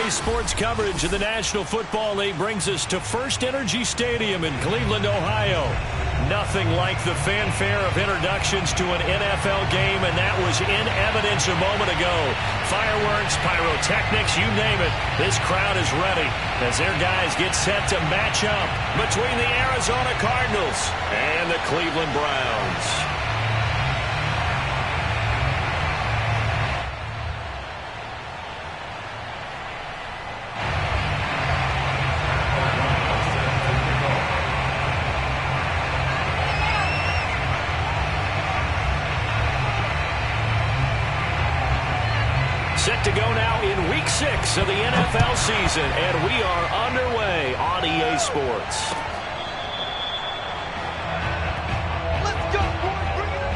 Sports coverage of the National Football League brings us to First Energy Stadium in Cleveland, Ohio. Nothing like the fanfare of introductions to an NFL game, and that was in evidence a moment ago. Fireworks, pyrotechnics, you name it. This crowd is ready as their guys get set to match up between the Arizona Cardinals and the Cleveland Browns. Set to go now in Week 6 of the NFL season, and we are underway on EA Sports. Let's go, boys! Bring it up!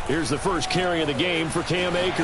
Here's the first carry of the game for Cam Akers.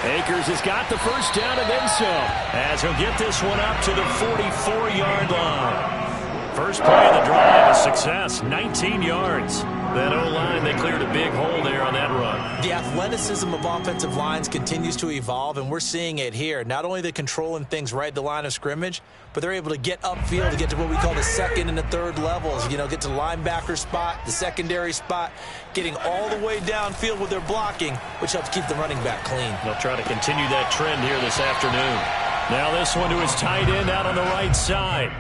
Akers has got the first down and then some, as he'll get this one up to the 44-yard line. First play of the drive, a success, 19 yards. That O-line, they cleared a big hole there on that run. The athleticism of offensive lines continues to evolve, and we're seeing it here. Not only are they controlling things right at the line of scrimmage, but they're able to get upfield to get to what we call the second and the third levels. You know, get to the linebacker spot, the secondary spot, getting all the way downfield with their blocking, which helps keep the running back clean. They'll try to continue that trend here this afternoon. Now this one to his tight end out on the right side.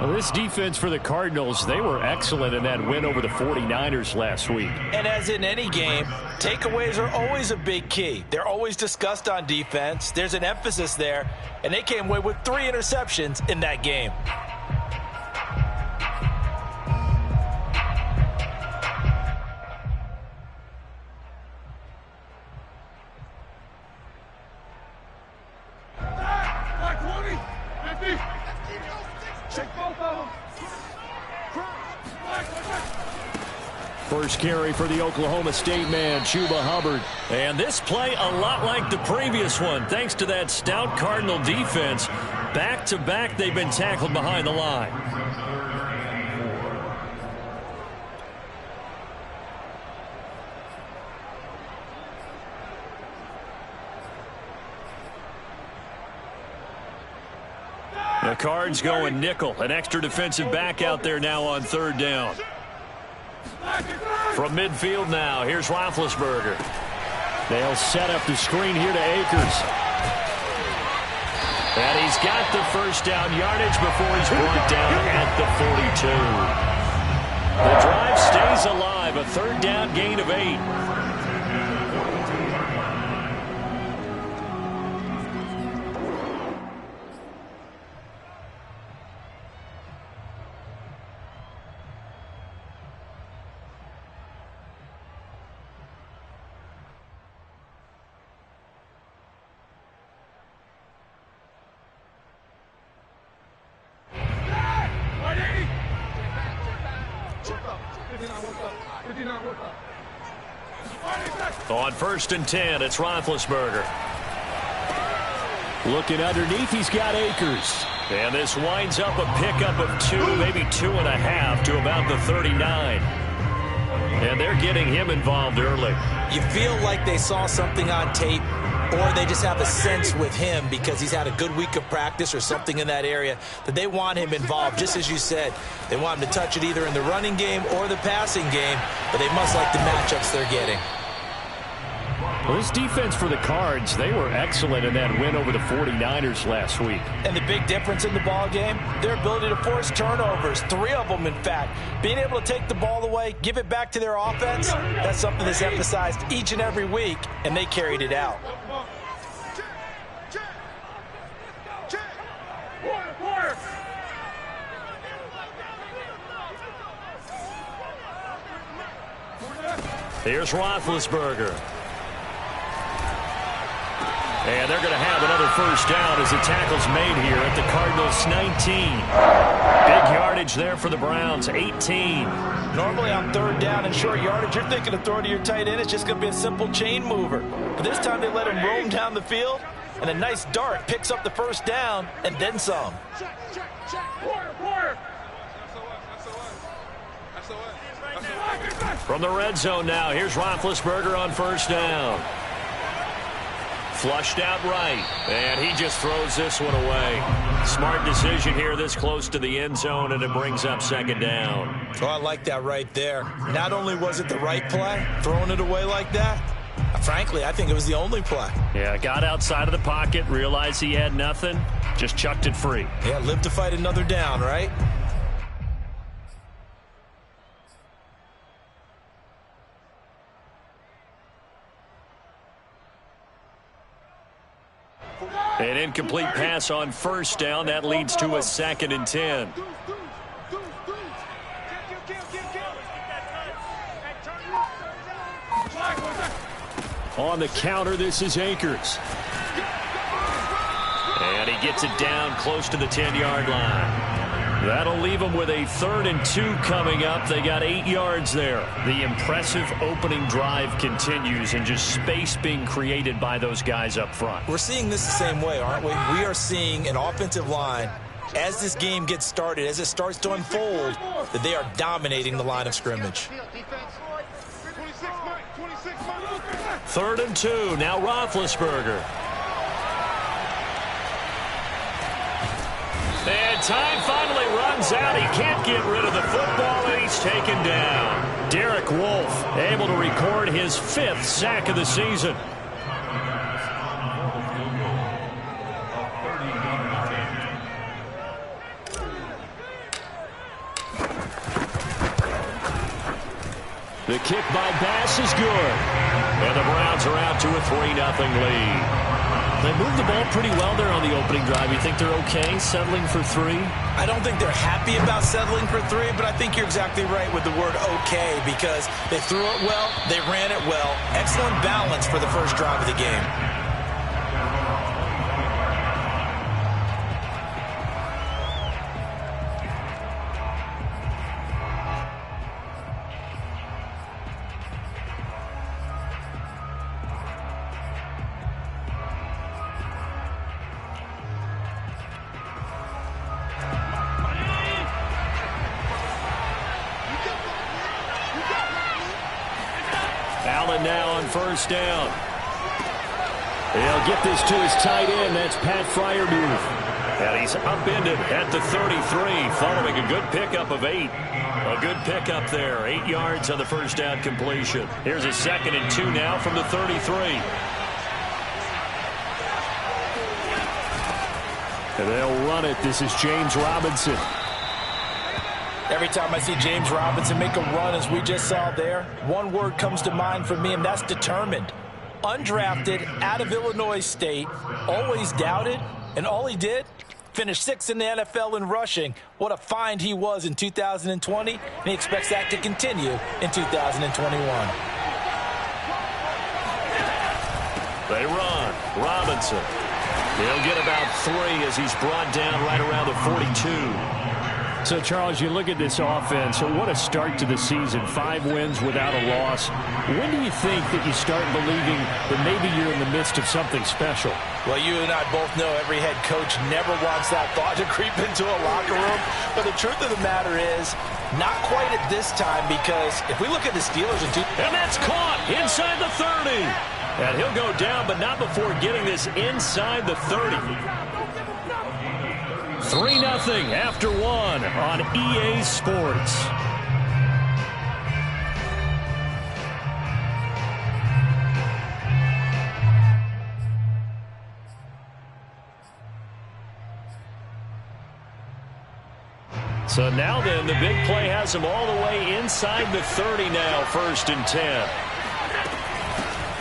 Well, this defense for the Cardinals, they were excellent in that win over the 49ers last week. And as in any game, takeaways are always a big key. They're always discussed on defense. There's an emphasis there, and they came away with 3 interceptions in that game. First carry for the Oklahoma State man, Chuba Hubbard. And this play a lot like the previous one, thanks to that stout Cardinal defense. Back-to-back, they've been tackled behind the line. The Cards going nickel, an extra defensive back out there now on third down. From midfield now, here's Roethlisberger. They'll set up the screen here to Akers. And he's got the first down yardage before he's brought down at the 42. The drive stays alive, a third down gain of 8. On 1st and 10, it's Roethlisberger. Looking underneath, he's got Akers. And this winds up a pickup of 2, maybe 2.5 to about the 39. And they're getting him involved early. You feel like they saw something on tape, or they just have a sense with him because he's had a good week of practice or something in that area that they want him involved. Just as you said, they want him to touch it either in the running game or the passing game, but they must like the matchups they're getting. Well, this defense for the Cards, they were excellent in that win over the 49ers last week. And the big difference in the ball game, their ability to force turnovers, 3 of them in fact. Being able to take the ball away, give it back to their offense, that's something that's emphasized each and every week, and they carried it out. Here's Roethlisberger. And they're going to have another first down as the tackle's made here at the Cardinals' 19. Big yardage there for the Browns, 18. Normally on third down and short yardage, you're thinking of throwing to your tight end. It's just going to be a simple chain mover. But this time they let him roam down the field, and a nice dart picks up the first down and then some. From the red zone now, here's Roethlisberger on first down. Flushed out right, and he just throws this one away. Smart decision here this close to the end zone, and it brings up second down. Oh, I like that right there. Not only was it the right play, throwing it away like that, frankly, I think it was the only play. Yeah, got outside of the pocket, realized he had nothing, just chucked it free. Yeah, live to fight another down, right? An incomplete pass on first down. That leads to a 2nd and 10. On the counter, this is Akers. And he gets it down close to the 10-yard line. That'll leave them with a 3rd and 2 coming up. They got 8 yards there. The impressive opening drive continues, and just space being created by those guys up front. We're seeing this the same way, aren't we? We are seeing an offensive line, as this game gets started, as it starts to unfold, that they are dominating the line of scrimmage. 3rd and 2. Now Roethlisberger. And time finally runs out. He can't get rid of the football, and he's taken down. Derek Wolfe able to record his 5th sack of the season. The kick by Bass is good. And the Browns are out to a 3-0 lead. They moved the ball pretty well there on the opening drive. You think they're okay settling for 3? I don't think they're happy about settling for 3, but I think you're exactly right with the word okay, because they threw it well, they ran it well. Excellent balance for the first drive of the game. Allen now on first down. He'll get this to his tight end. That's Pat Freiermuth. And he's upended at the 33, following a good pickup of 8. A good pickup there. 8 yards on the first down completion. Here's a 2nd and 2 now from the 33. And they'll run it. This is James Robinson. Every time I see James Robinson make a run, as we just saw there, one word comes to mind for me, and that's determined. Undrafted, out of Illinois State, always doubted, and all he did, finished 6th in the NFL in rushing. What a find he was in 2020, and he expects that to continue in 2021. They run. Robinson. He'll get about 3 as he's brought down right around the 42. So, Charles, you look at this offense, so what a start to the season. 5 wins without a loss. When do you think that you start believing that maybe you're in the midst of something special? Well, you and I both know every head coach never wants that thought to creep into a locker room. But the truth of the matter is, not quite at this time, because if we look at the Steelers in and that's caught inside the 30. And he'll go down, but not before getting this inside the 30. 3-0 after 1 on EA Sports. So now then, the big play has him all the way inside the 30 now, 1st and 10.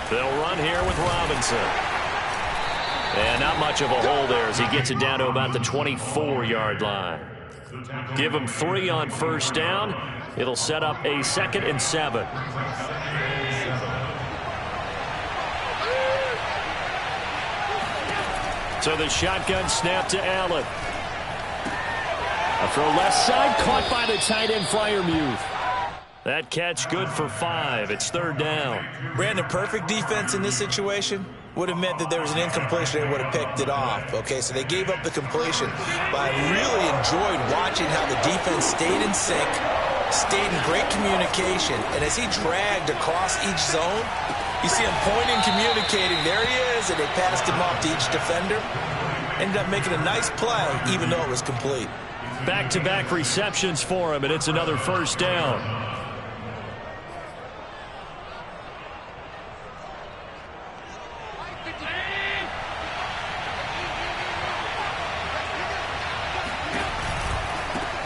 They'll run here with Robinson. And not much of a hole there as he gets it down to about the 24-yard line. Give him 3 on 1st down. It'll set up a 2nd and 7. So the shotgun snap to Allen. A throw left side, caught by the tight end Freiermuth. That catch good for 5. It's 3rd down. Brandon, perfect defense in this situation would have meant that there was an incompletion. They would have picked it off. Okay, so they gave up the completion. But I really enjoyed watching how the defense stayed in sync, stayed in great communication. And as he dragged across each zone, you see him pointing, communicating. There he is, and they passed him off to each defender. Ended up making a nice play, even though it was complete. Back-to-back receptions for him, and it's another 1st down.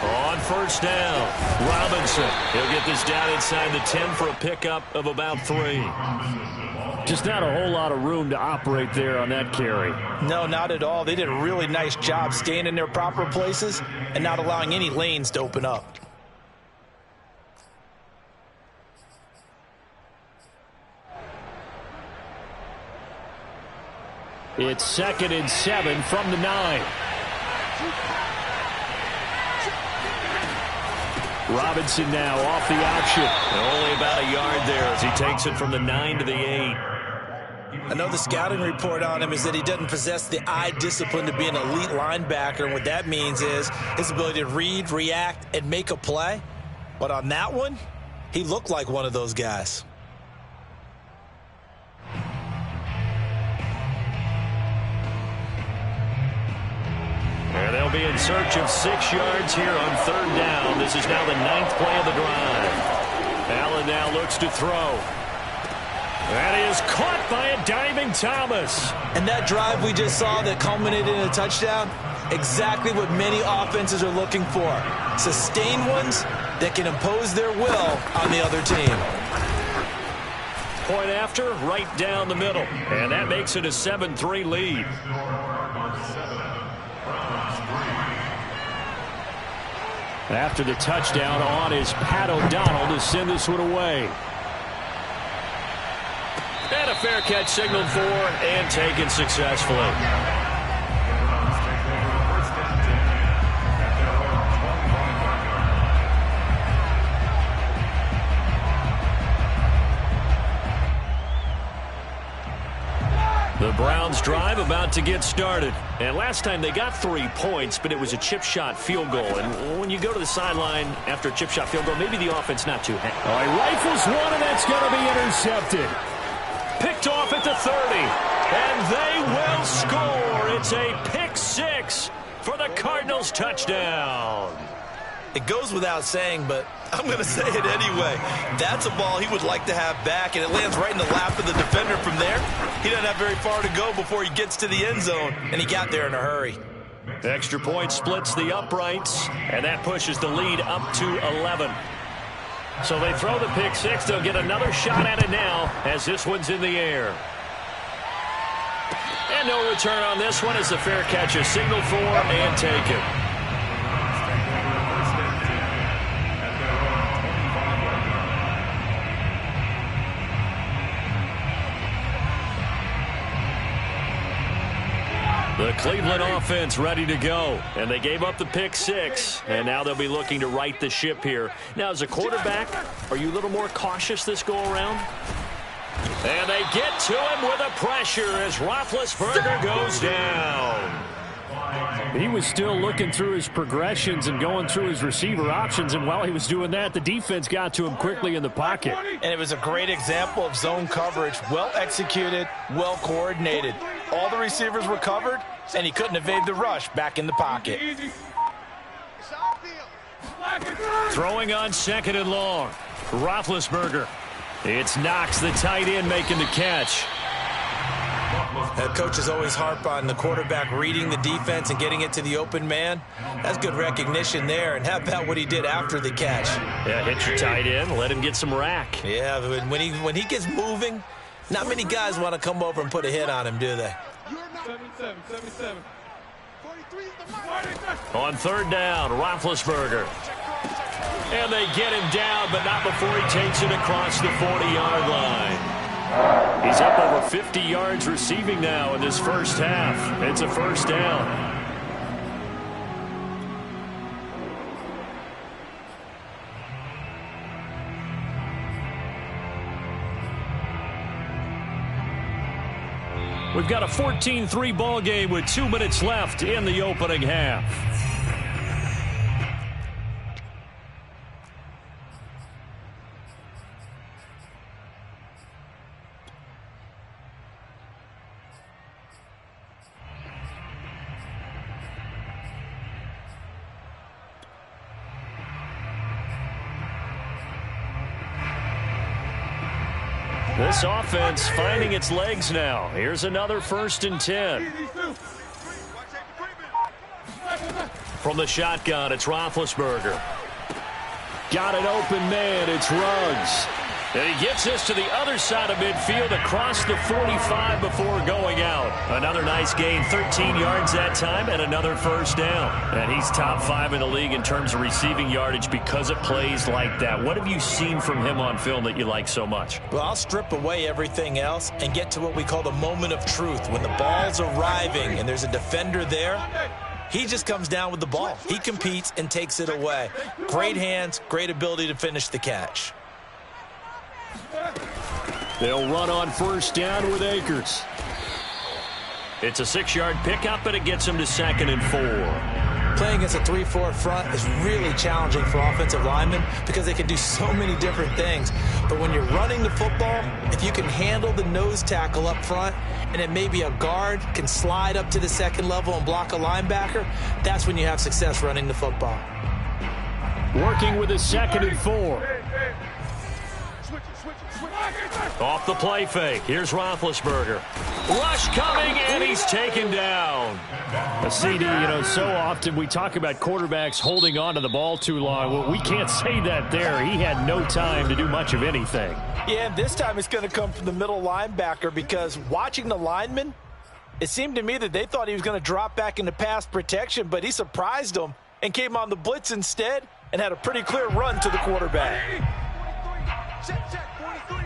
On 1st down, Robinson. He'll get this down inside the 10 for a pickup of about 3. Just not a whole lot of room to operate there on that carry. No, not at all. They did a really nice job staying in their proper places and not allowing any lanes to open up. It's 2nd and 7 from the 9. Robinson now off the option. And only about a yard there as he takes it from the 9 to the 8. I know the scouting report on him is that he doesn't possess the eye discipline to be an elite linebacker, and what that means is his ability to read, react, and make a play. But on that one, he looked like one of those guys. And they'll be in search of 6 yards here on 3rd down. This is now the 9th play of the drive. Allen now looks to throw. That is caught by a diving Thomas. And that drive we just saw that culminated in a touchdown, exactly what many offenses are looking for. Sustained ones that can impose their will on the other team. Point after, right down the middle. And that makes it a 7-3 lead. After the touchdown, on is Pat O'Donnell to send this one away. And a fair catch signaled for and taken successfully. The Browns drive about to get started. And last time they got 3 points, but it was a chip shot field goal. And when you go to the sideline after a chip shot field goal, maybe the offense not too happy. Oh, he rifles one, and that's going to be intercepted. Picked off at the 30. And they will score. It's a pick 6 for the Cardinals touchdown. It goes without saying, but I'm going to say it anyway. That's a ball he would like to have back, and it lands right in the lap of the defender from there. He doesn't have very far to go before he gets to the end zone, and he got there in a hurry. The extra point splits the uprights, and that pushes the lead up to 11. So they throw the pick 6. They'll get another shot at it now as this one's in the air. And no return on this one as the fair catch is signaled for and taken. The Cleveland offense ready to go, and they gave up the pick 6, and now they'll be looking to right the ship here. Now, as a quarterback, are you a little more cautious this go-around? And they get to him with a pressure as Roethlisberger goes down. He was still looking through his progressions and going through his receiver options, and while he was doing that, the defense got to him quickly in the pocket. And it was a great example of zone coverage, well executed, well coordinated. All the receivers were covered, and he couldn't evade the rush back in the pocket. Throwing on 2nd and long. Roethlisberger. It's Knox, the tight end, making the catch. Coaches always harp on the quarterback reading the defense and getting it to the open man. That's good recognition there. And how about what he did after the catch? Yeah, hit your tight end, let him get some rack. Yeah, but when he gets moving, not many guys want to come over and put a hit on him, do they? 77. On third down, Roethlisberger. And they get him down, but not before he takes it across the 40-yard line. He's up over 50 yards receiving now in this first half. It's a first down. We've got a 14-3 ball game with 2 minutes left in the opening half. This offense finding its legs now. Here's another 1st and 10. From the shotgun, it's Roethlisberger. Got an open man. It's Ruggs. And he gets this to the other side of midfield across the 45 before going out. Another nice gain, 13 yards that time, and another first down. And he's top 5 in the league in terms of receiving yardage because it plays like that. What have you seen from him on film that you like so much? Well, I'll strip away everything else and get to what we call the moment of truth. When the ball's arriving and there's a defender there, he just comes down with the ball. He competes and takes it away. Great hands, great ability to finish the catch. They'll run on first down with Akers. It's a 6-yard pickup, and it gets him to 2nd and 4. Playing against a 3-4 front is really challenging for offensive linemen because they can do so many different things. But when you're running the football, if you can handle the nose tackle up front, and then maybe a guard can slide up to the 2nd level and block a linebacker, that's when you have success running the football. Working with his 2nd and 4. Off the play fake. Here's Roethlisberger. Rush coming, and he's taken down. CD, so often we talk about quarterbacks holding on to the ball too long. Well, we can't say that there. He had no time to do much of anything. Yeah, and this time it's going to come from the middle linebacker because watching the lineman, it seemed to me that they thought he was going to drop back into pass protection, but he surprised them and came on the blitz instead and had a pretty clear run to the quarterback. Check, 43.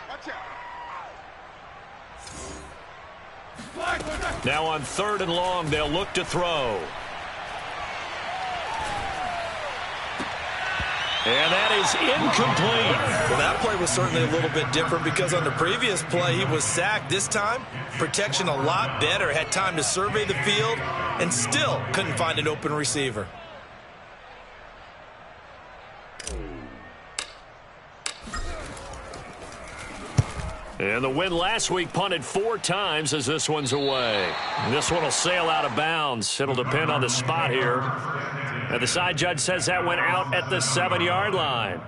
Watch out. Now on 3rd and long, they'll look to throw. And that is incomplete. Well, that play was certainly a little bit different because on the previous play, he was sacked. This time, protection a lot better. Had time to survey the field and still couldn't find an open receiver. And the win last week punted 4 times as this one's away. This one will sail out of bounds. It'll depend on the spot here. And the side judge says that went out at the 7-yard line.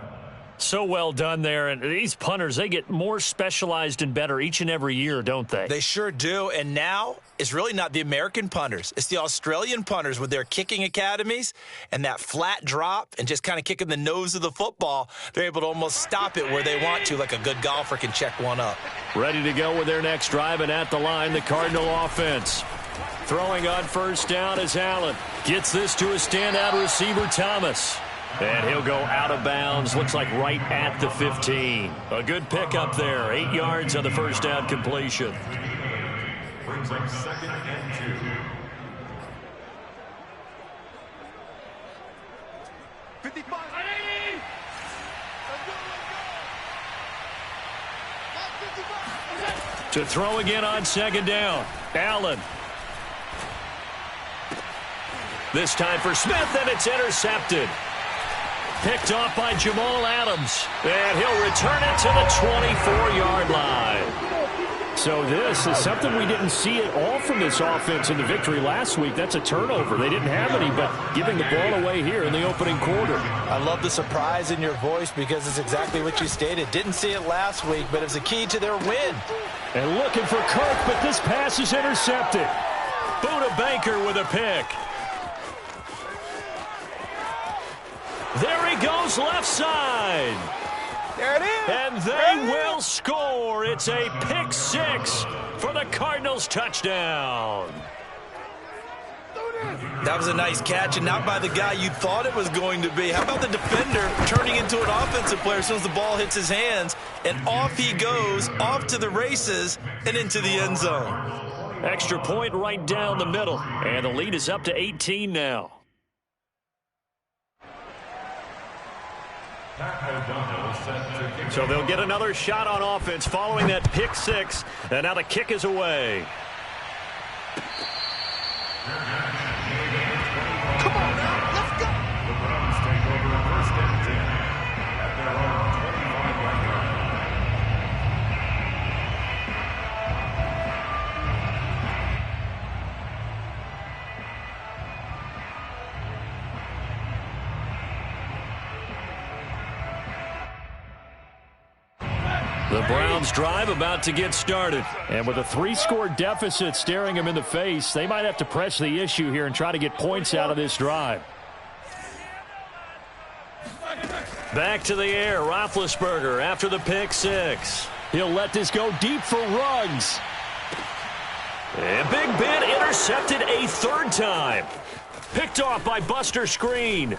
So well done there. And these punters, they get more specialized and better each and every year, don't they? They sure do. And now it's really not the American punters. It's the Australian punters with their kicking academies and that flat drop and just kind of kicking the nose of the football. They're able to almost stop it where they want to, like a good golfer can check one up. Ready to go with their next drive, and at the line, the Cardinal offense. Throwing on first down is Allen. Gets this to a standout receiver, Thomas. And he'll go out of bounds, looks like right at the 15. A good pickup there, 8 yards on the first down completion. Brings up 2nd and 2. To throw again on 2nd down, Allen. This time for Smith, and it's intercepted. Picked off by Jamal Adams. And he'll return it to the 24-yard line. So this is something we didn't see at all from this offense in the victory last week. That's a turnover. They didn't have any, but giving the ball away here in the opening quarter. I love the surprise in your voice because it's exactly what you stated. Didn't see it last week, but it's a key to their win. And looking for Kirk, but this pass is intercepted. Buda Baker with a pick. There he goes left side. There it is. And they will score. It's a pick six for the Cardinals touchdown. That was a nice catch, and not by the guy you thought it was going to be. How about the defender turning into an offensive player as soon as the ball hits his hands, and off he goes, off to the races, and into the end zone. Extra point right down the middle, and the lead is up to 18 now. So they'll get another shot on offense following that pick six, and now the kick is away. Come on now, let's go. The Browns take over first and 10 at their own 25-yard line. The Browns drive about to get started. And with a 3-score deficit staring them in the face, they might have to press the issue here and try to get points out of this drive. Back to the air, Roethlisberger after the pick six. He'll let this go deep for Ruggs. And Big Ben intercepted a third time. Picked off by Buster Screen.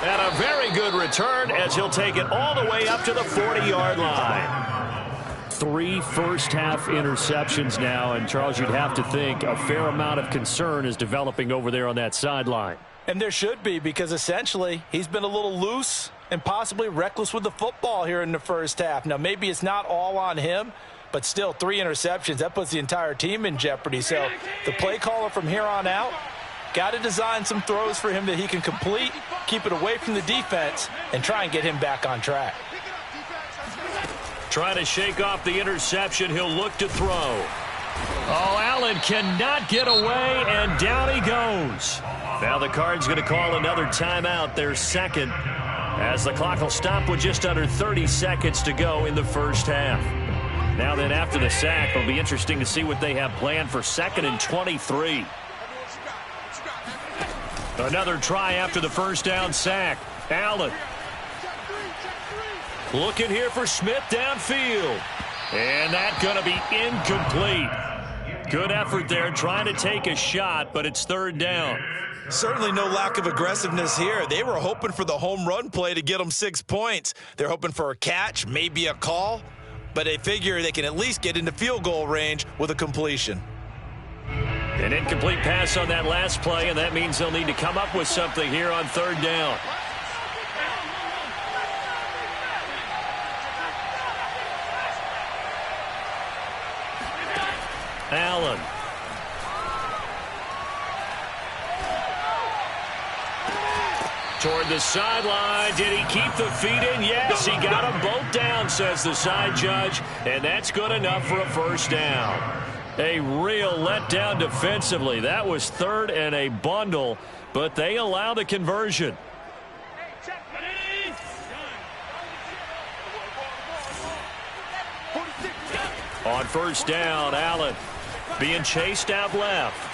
And a very good return as he'll take it all the way up to the 40-yard line. 3 first-half interceptions now, and Charles, you'd have to think a fair amount of concern is developing over there on that sideline. And there should be, because essentially he's been a little loose and possibly reckless with the football here in the first half. Now, maybe it's not all on him, but still 3 interceptions. That puts the entire team in jeopardy. So the play caller from here on out got to design some throws for him that he can complete, keep it away from the defense, and try and get him back on track. Trying to shake off the interception. He'll look to throw. Oh, Allen cannot get away, and down he goes. Now the Cards going to call another timeout, their second, as the clock will stop with just under 30 seconds to go in the first half. Now then, after the sack, it'll be interesting to see what they have planned for 2nd and 23. Another try after the first down sack. Allen. Looking here for Smith downfield. And that's going to be incomplete. Good effort there trying to take a shot, but it's 3rd down. Certainly no lack of aggressiveness here. They were hoping for the home run play to get them 6 points. They're hoping for a catch, maybe a call, but they figure they can at least get into field goal range with a completion. An incomplete pass on that last play, and that means they'll need to come up with something here on 3rd down. Allen. Toward the sideline. Did he keep the feet in? Yes, he got them both down, says the side judge, and that's good enough for a first down. A real letdown defensively. That was 3rd and a bundle, but they allow the conversion. On first down, Allen being chased out left.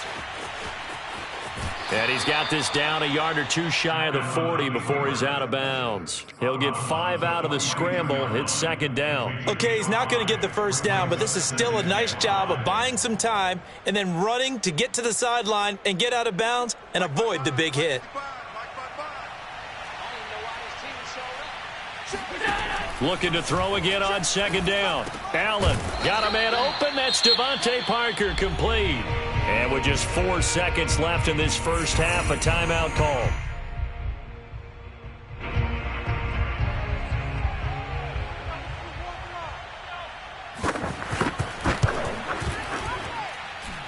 And he's got this down a yard or 2 shy of the 40 before he's out of bounds. He'll get 5 out of the scramble. It's 2nd down. Okay, he's not going to get the first down, but this is still a nice job of buying some time and then running to get to the sideline and get out of bounds and avoid the big hit. Looking to throw again on 2nd down. Allen got a man open. That's Devontae Parker, complete. And with just 4 seconds left in this first half, a timeout call.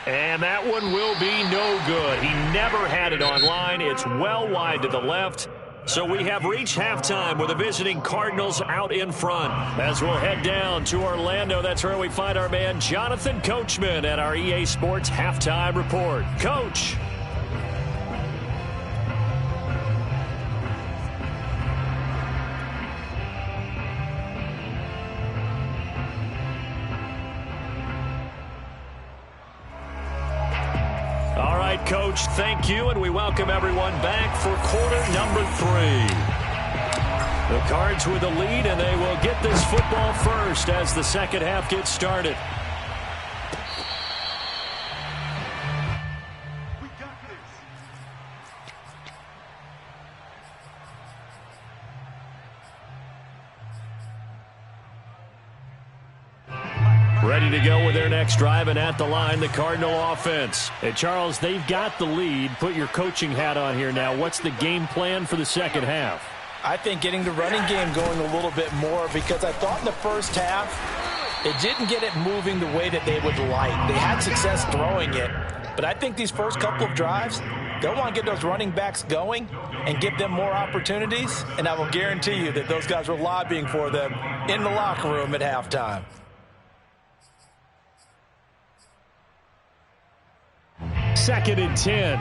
And that one will be no good. He never had it on line. It's well wide to the left. So we have reached halftime with the visiting Cardinals out in front. As we'll head down to Orlando, that's where we find our man Jonathan Coachman at our EA Sports Halftime Report. Coach. All right, Coach, thank you, and we welcome everyone back for quarter number 3. The Cards with the lead, and they will get this football first as the second half gets started. We got this. Ready to go with their next drive, and at the line, the Cardinal offense. Hey, Charles, they've got the lead. Put your coaching hat on here now. What's the game plan for the second half? I think getting the running game going a little bit more, because I thought in the first half it didn't get it moving the way that they would like. They had success throwing it, but I think these first couple of drives, they'll want to get those running backs going and give them more opportunities, and I will guarantee you that those guys were lobbying for them in the locker room at halftime. Second and 10.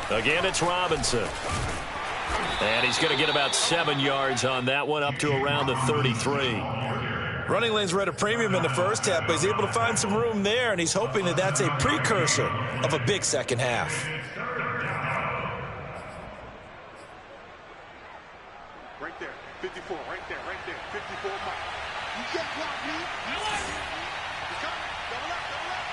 Again, it's Robinson. And he's going to get about 7 yards on that one, up to around the 33. Running lanes were at a premium in the first half, but he's able to find some room there, and he's hoping that that's a precursor of a big second half. Right there, 54, right there, 54 Mike. You can't block me. He's coming. Double up, double up.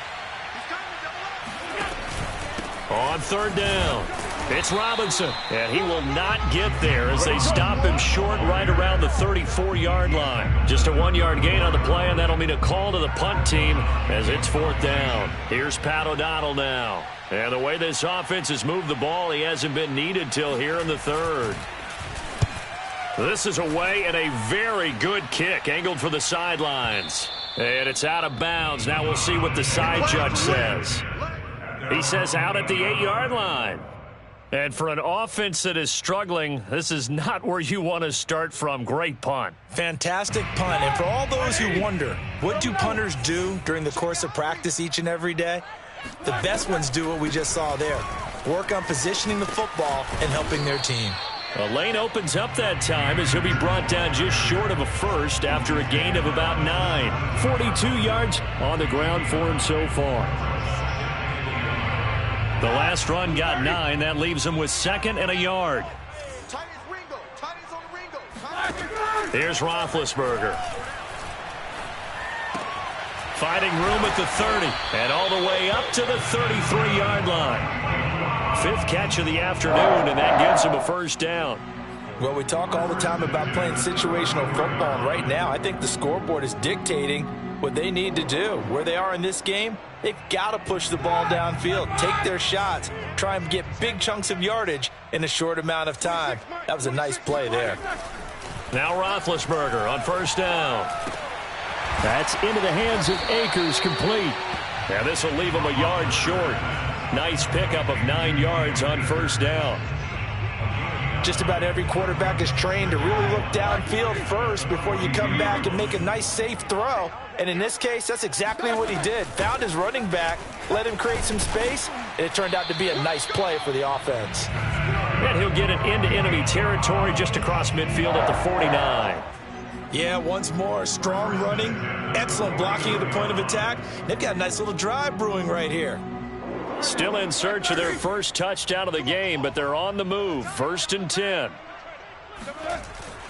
He's coming, double up. On third down, it's Robinson, and he will not get there as they stop him short right around the 34-yard line. Just a 1-yard gain on the play, and that'll mean a call to the punt team as it's fourth down. Here's Pat O'Donnell now. And the way this offense has moved the ball, he hasn't been needed till here in the third. This is away, and a very good kick angled for the sidelines. And it's out of bounds. Now we'll see what the side judge says. He says out at the 8-yard line. And for an offense that is struggling, this is not where you want to start from. Great punt. Fantastic punt. And for all those who wonder, what do punters do during the course of practice each and every day? The best ones do what we just saw there. Work on positioning the football and helping their team. A lane opens up that time as he'll be brought down just short of a first after a gain of about 9. 42 yards on the ground for him so far. The last run got 9. That leaves him with 2nd and a yard. Tight as Ringo. Tight as on Ringo. Here's Roethlisberger. Finding room at the 30 and all the way up to the 33-yard line. 5th catch of the afternoon, and that gives him a first down. Well, we talk all the time about playing situational football, and right now I think the scoreboard is dictating what they need to do. Where they are in this game, they've got to push the ball downfield, take their shots, try and get big chunks of yardage in a short amount of time. That was a nice play there. Now Roethlisberger on first down. That's into the hands of Akers, complete. Now this will leave him a yard short. Nice pickup of 9 yards on first down. Just about every quarterback is trained to really look downfield first before you come back and make a nice, safe throw. And in this case, that's exactly what he did. Found his running back, let him create some space, and it turned out to be a nice play for the offense. And he'll get it into enemy territory just across midfield at the 49. Yeah, once more, strong running, excellent blocking at the point of attack. They've got a nice little drive brewing right here. Still in search of their first touchdown of the game, but they're on the move. 1st and 10.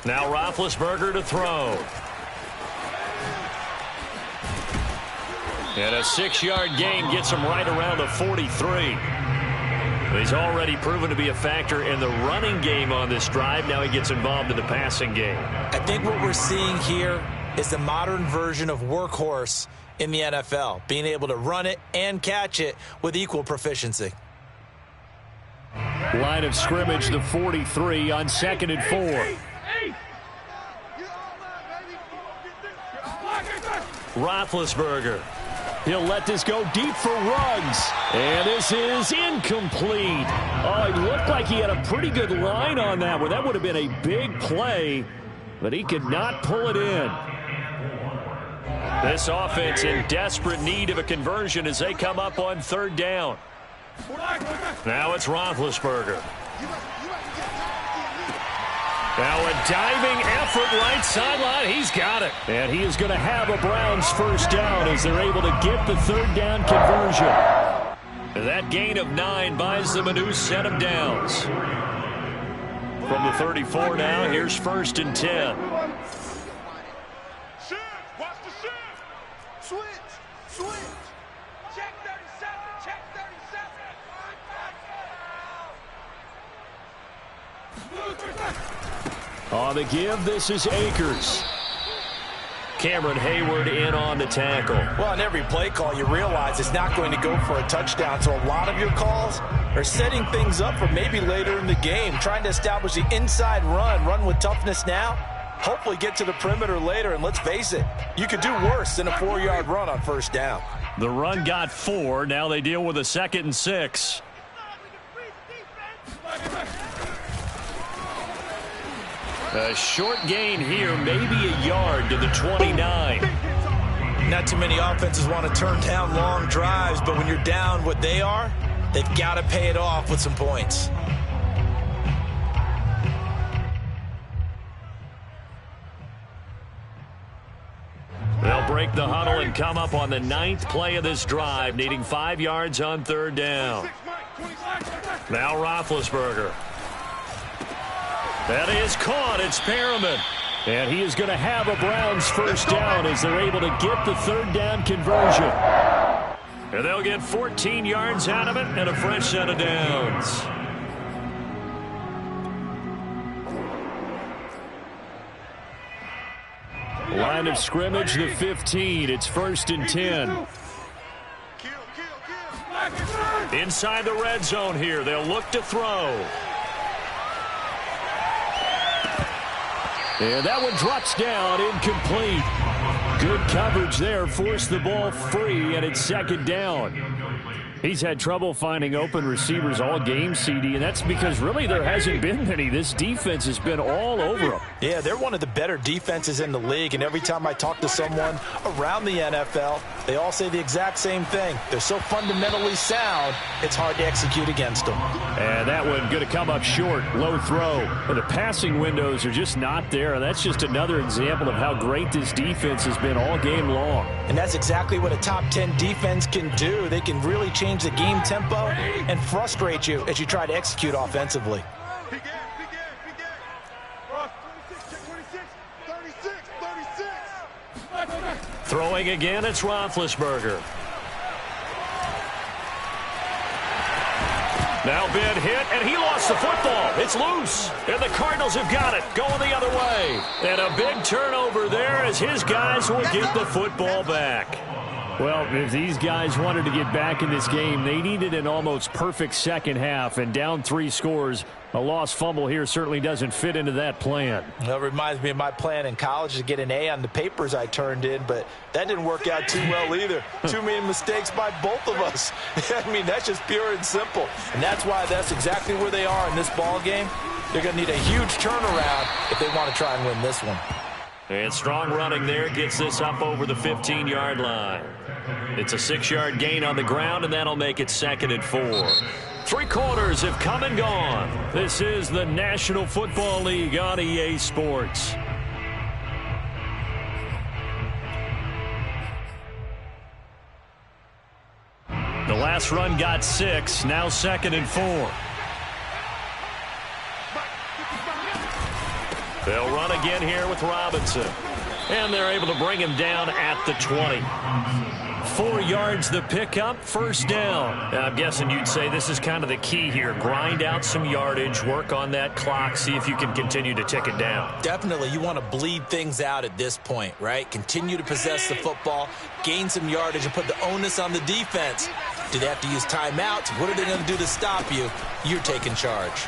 Now Roethlisberger to throw. And a 6-yard gain gets him right around the 43. He's already proven to be a factor in the running game on this drive. Now he gets involved in the passing game. I think what we're seeing here is the modern version of workhorse in the NFL, being able to run it and catch it with equal proficiency. Line of scrimmage, the 43 on 2nd and 4. Roethlisberger. He'll let this go deep for Ruggs. And this is incomplete. Oh, it looked like he had a pretty good line on that one. That would have been a big play, but he could not pull it in. This offense in desperate need of a conversion as they come up on third down. Now it's Roethlisberger. Now a diving effort right sideline. He's got it. And he is going to have a Browns first down as they're able to get the third down conversion. That gain of 9 buys them a new set of downs. From the 34 now, here's 1st and 10. Shift. Watch the shift. Switch. Switch. Check 37. Check 37. On the give, this is Akers. Cameron Hayward in on the tackle. Well, on every play call, you realize it's not going to go for a touchdown. So a lot of your calls are setting things up for maybe later in the game, trying to establish the inside run with toughness now, hopefully get to the perimeter later. And let's face it, you could do worse than a 4-yard run on first down. The run got 4. Now they deal with a 2nd and 6. A short gain here, maybe a yard to the 29. Not too many offenses want to turn down long drives, but when you're down what they are, they've got to pay it off with some points. They'll break the huddle and come up on the 9th play of this drive, needing 5 yards on third down. Now Roethlisberger. That is caught. It's Perriman. And he is going to have a Browns first down as they're able to get the third down conversion. And they'll get 14 yards out of it and a fresh set of downs. Line of scrimmage, the 15. It's 1st and 10. Inside the red zone here. They'll look to throw. And that one drops down, incomplete. Good coverage there, forced the ball free, and it's 2nd down. He's had trouble finding open receivers all game, CD, and that's because really there hasn't been many. This defense has been all over them. Yeah, they're one of the better defenses in the league, and every time I talk to someone around the NFL, they all say the exact same thing. They're so fundamentally sound, it's hard to execute against them. And that one going to come up short, low throw. But the passing windows are just not there, and that's just another example of how great this defense has been all game long. And that's exactly what a top 10 defense can do. They can really change the game tempo and frustrate you as you try to execute offensively. Big game. Ross, 26, 36. Throwing again, it's Roethlisberger. Now bid hit, and he lost the football. It's loose, and the Cardinals have got it, going the other way. And a big turnover there as his guys will get the football back. Well, if these guys wanted to get back in this game, they needed an almost perfect second half, and down 3 scores. A lost fumble here certainly doesn't fit into that plan. Well, it reminds me of my plan in college to get an A on the papers I turned in, but that didn't work out too well either. Too many mistakes by both of us. I mean, that's just pure and simple. And that's why that's exactly where they are in this ball game. They're going to need a huge turnaround if they want to try and win this one. And strong running there gets this up over the 15-yard line. It's a 6-yard gain on the ground, and that'll make it 2nd and 4. 3 quarters have come and gone. This is the National Football League on EA Sports. The last run got 6, now 2nd and 4. They'll run again here with Robinson. And they're able to bring him down at the 20. 4 yards the pickup, first down. I'm guessing you'd say this is kind of the key here. Grind out some yardage, work on that clock, see if you can continue to tick it down. Definitely, you want to bleed things out at this point, right? Continue to possess the football, gain some yardage, and put the onus on the defense. Do they have to use timeouts? What are they going to do to stop you? You're taking charge.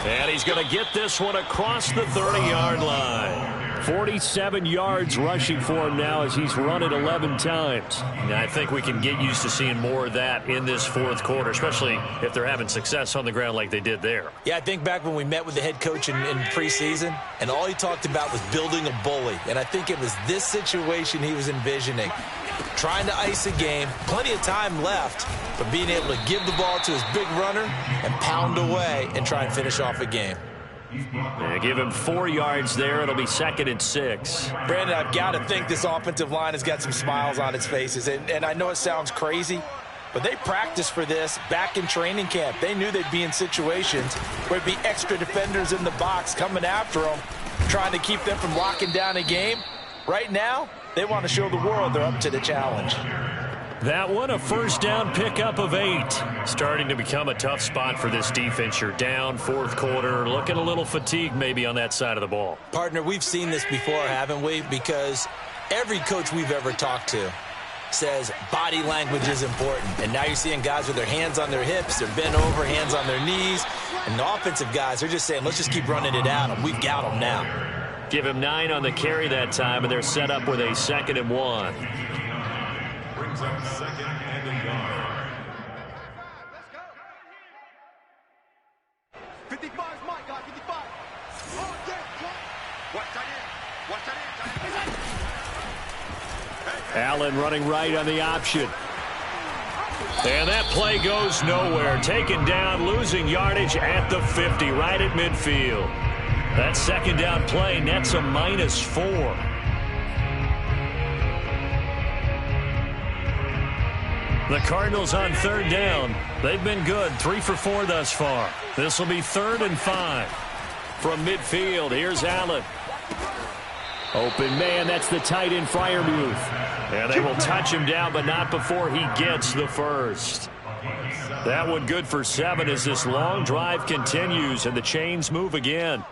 And he's going to get this one across the 30-yard line. 47 yards rushing for him now as he's run it 11 times. Yeah, I think we can get used to seeing more of that in this fourth quarter, especially if they're having success on the ground like they did there. Yeah, I think back when we met with the head coach in preseason, and all he talked about was building a bully. And I think it was this situation he was envisioning. Trying to ice a game, plenty of time left, but being able to give the ball to his big runner and pound away and try and finish off a game. Yeah, give him 4 yards there. It'll be 2nd and 6. Brandon, I've got to think this offensive line has got some smiles on its faces. And I know it sounds crazy, but they practiced for this back in training camp. They knew they'd be in situations where there'd be extra defenders in the box coming after them, trying to keep them from locking down a game. Right now, they want to show the world they're up to the challenge. That one, a first down pickup of 8. Starting to become a tough spot for this defense. You're down fourth quarter, looking a little fatigued maybe on that side of the ball. Partner, we've seen this before, haven't we? Because every coach we've ever talked to says body language is important. And now you're seeing guys with their hands on their hips, they're bent over, hands on their knees. And the offensive guys, they're just saying, let's just keep running it out, and we've got them now. Give him 9 on the carry that time, and they're set up with a 2nd and 1. Brings up 2nd and a yard. 55 is my guy, 55. Oh, yeah, watch that in. Watch that in. Allen running right on the option. And that play goes nowhere. Taken down, losing yardage at the 50, right at midfield. That 2nd down play nets a -4. The Cardinals on 3rd down. They've been good, 3 for 4 thus far. This will be 3rd and 5. From midfield, here's Allen. Open man, that's the tight end Freiermuth. And they will touch him down, but not before he gets the first. That one good for 7 as this long drive continues and the chains move again.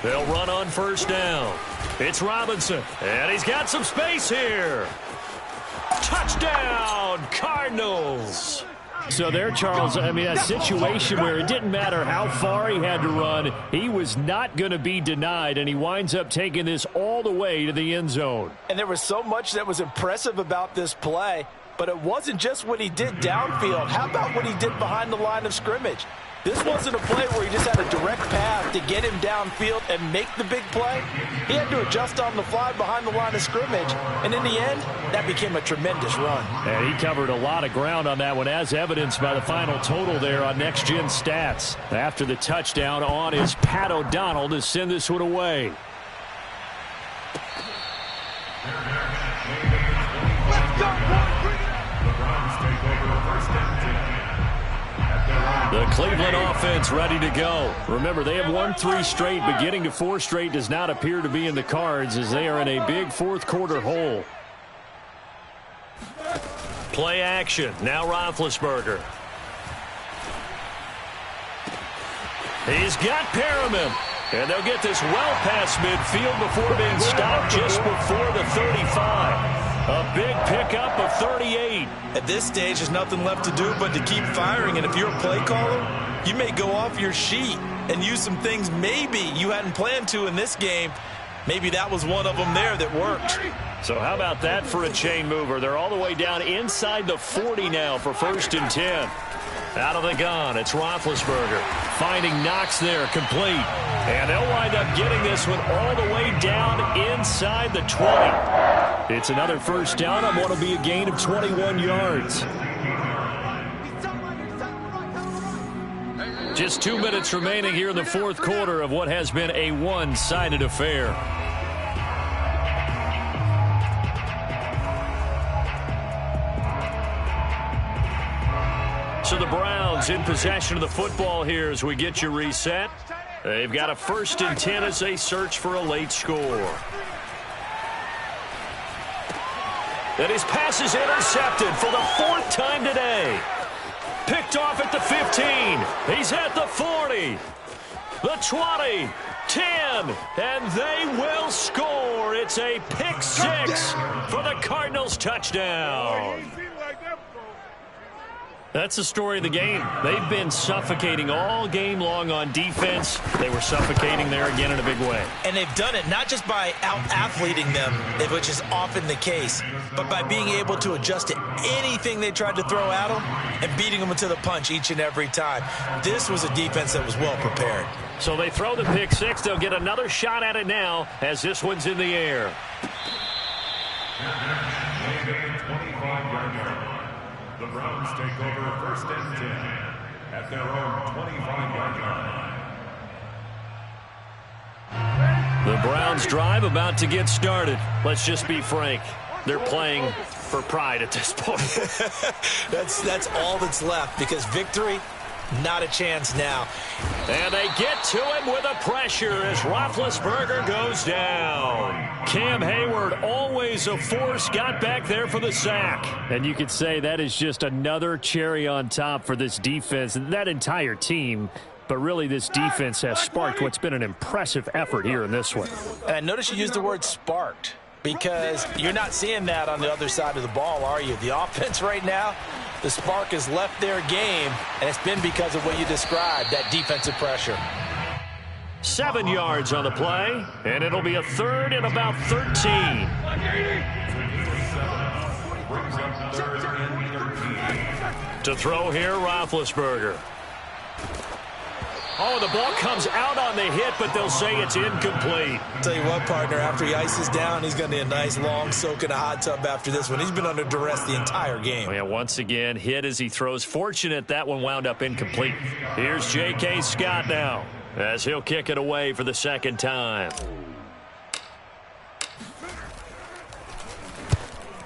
They'll run on 1st down. It's Robinson, and he's got some space here. Touchdown, Cardinals. So there, Charles, I mean, a situation where it didn't matter how far he had to run, he was not going to be denied, and he winds up taking this all the way to the end zone. And there was so much that was impressive about this play, but it wasn't just what he did downfield. How about what he did behind the line of scrimmage? This wasn't a play where he just had a direct path to get him downfield and make the big play. He had to adjust on the fly behind the line of scrimmage. And in the end, that became a tremendous run. And he covered a lot of ground on that one, as evidenced by the final total there on Next Gen Stats. After the touchdown on is Pat O'Donnell to send this one away. Let's go, boys. Bring it up. The Browns take over 1st and 10. The Cleveland offense ready to go. Remember, they have won 3 straight, but getting to 4 straight does not appear to be in the cards as they are in a big fourth quarter hole. Play action. Now Roethlisberger. He's got Perriman. And they'll get this well past midfield before being stopped just before the 35. A big pickup of 38. At this stage, there's nothing left to do but to keep firing. And if you're a play caller, you may go off your sheet and use some things maybe you hadn't planned to in this game. Maybe that was one of them there that worked. So how about that for a chain mover? They're all the way down inside the 40 now for 1st and 10. Out of the gun, it's Roethlisberger. Finding Knox there, complete. And they'll wind up getting this one all the way down inside the 20. It's another 1st down on what will be a gain of 21 yards. Just 2 minutes remaining here in the fourth quarter of what has been a one-sided affair. So the Browns in possession of the football here as we get you reset. They've got a 1st and 10 as they search for a late score. And his pass is intercepted for the 4th time today. Picked off at the 15. He's at the 40. the 20, 10, and they will score. It's a pick six for the Cardinals touchdown. That's the story of the game. They've been suffocating all game long on defense. They were suffocating there again in a big way. And they've done it not just by out-athleting them, which is often the case, but by being able to adjust to anything they tried to throw at them and beating them to the punch each and every time. This was a defense that was well prepared. So they throw the pick six. They'll get another shot at it now as this one's in the air. The Browns take over first and 10 at their own 25-yard line. The Browns drive about to get started. Let's just be frank. They're playing for pride at this point. That's all that's left, because victory, not a chance now. And they get to him with a pressure as Roethlisberger goes down. Cam Hayward, always a force, got back there for the sack. And you could say that is just another cherry on top for this defense and that entire team. But really, this defense has sparked what's been an impressive effort here in this one. And I notice you use the word sparked, because you're not seeing that on the other side of the ball, are you? The offense right now, the spark has left their game, and it's been because of what you described, that defensive pressure. 7 yards on the play, and it'll be a third and about 13. To throw here, Roethlisberger. Oh, the ball comes out on the hit, but they'll say it's incomplete. Tell you what, partner, after he ices down, he's going to need a nice long soak in a hot tub after this one. He's been under duress the entire game. Yeah, once again, hit as he throws. Fortunate that one wound up incomplete. Here's J.K. Scott now as he'll kick it away for the second time.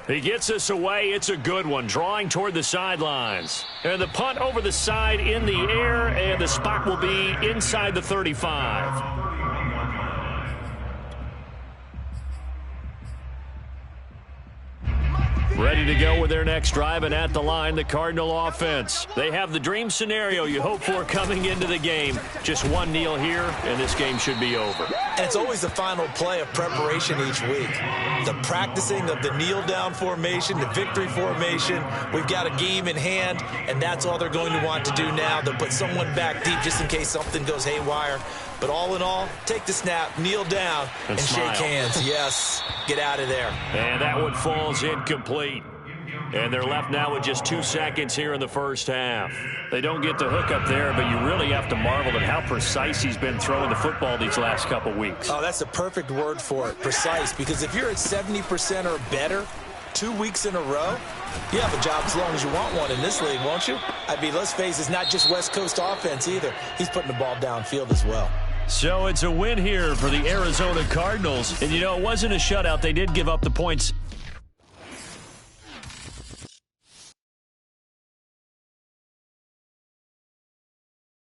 He gets this away. It's a good one, drawing toward the sidelines. And the punt over the side in the air, and the spot will be inside the 35. Ready to go with their next drive, and at the line, the Cardinal offense. They have the dream scenario you hope for coming into the game. Just one kneel here, and this game should be over. And it's always the final play of preparation each week. The practicing of the kneel-down formation, the victory formation. We've got a game in hand, and that's all they're going to want to do now. They'll put someone back deep just in case something goes haywire. But all in all, take the snap, kneel down, and shake hands. Yes, get out of there. And that one falls incomplete. And they're left now with just 2 seconds here in the first half. They don't get the hook up there, but you really have to marvel at how precise he's been throwing the football these last couple weeks. Oh, that's the perfect word for it, precise. Because if you're at 70% or better 2 weeks in a row, you have a job as long as you want one in this league, won't you? I mean, let's face it, it's not just West Coast offense either. He's putting the ball downfield as well. So it's a win here for the Arizona Cardinals. And, you know, it wasn't a shutout. They did give up the points